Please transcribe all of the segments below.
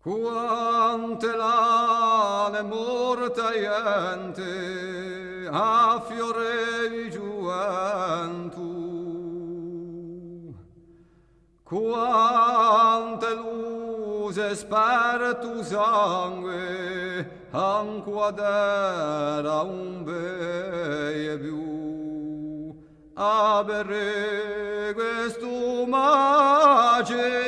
Quante lane morta gente a fiore di gioventù, quante luce spertu sangue anquadera un beye più a bere questo magelu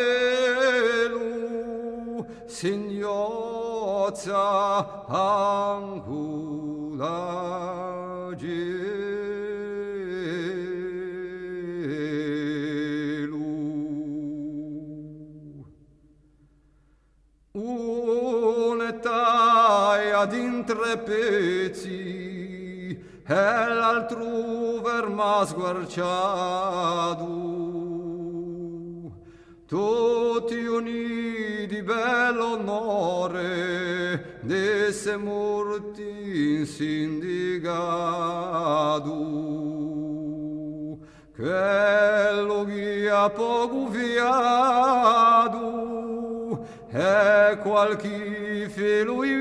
signozza ancula gelu. Un'etaia d'intre pezzi e l'altro verma sguarciato, tutti uniti bell'onore desse morti insindicato, quello che ha poco fiato e qualche filo di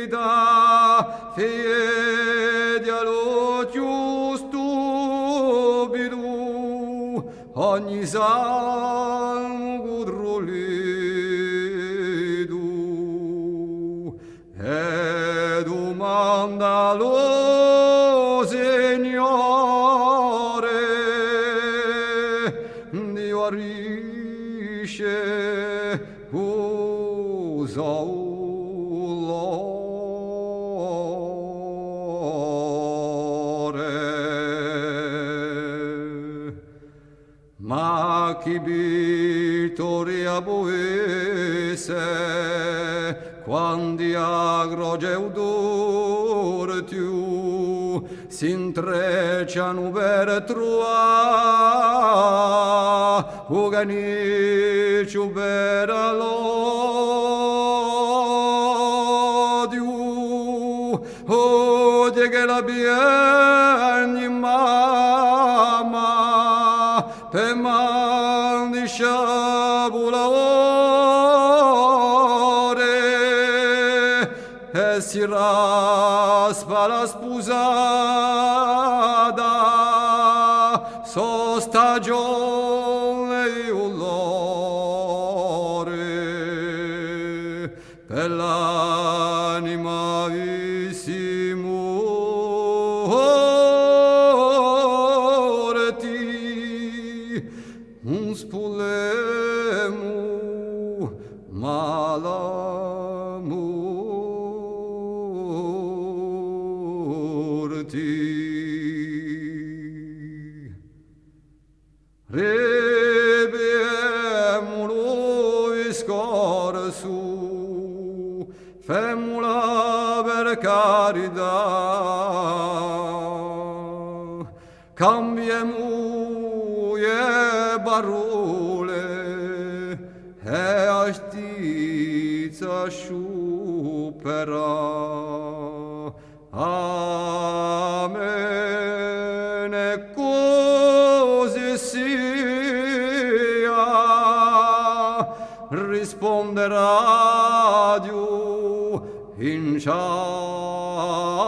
vita fede all'occhio stupido ogni salmo cudroledo e domanda lo Signore di guarisce ma chi vittoria poese quando agroge udor tu s'intrecciano per trova uganici per l'odio odia che la bieni mamma per man di sciabula ore e si raspa la sposata so stagione e olore per l'anima vissimo un spulemu malamurti rebiemolo iscorsu femula per carità cambiemu parole e astizia sciupera. Amen. E così sia, risponderà Dio in ciao.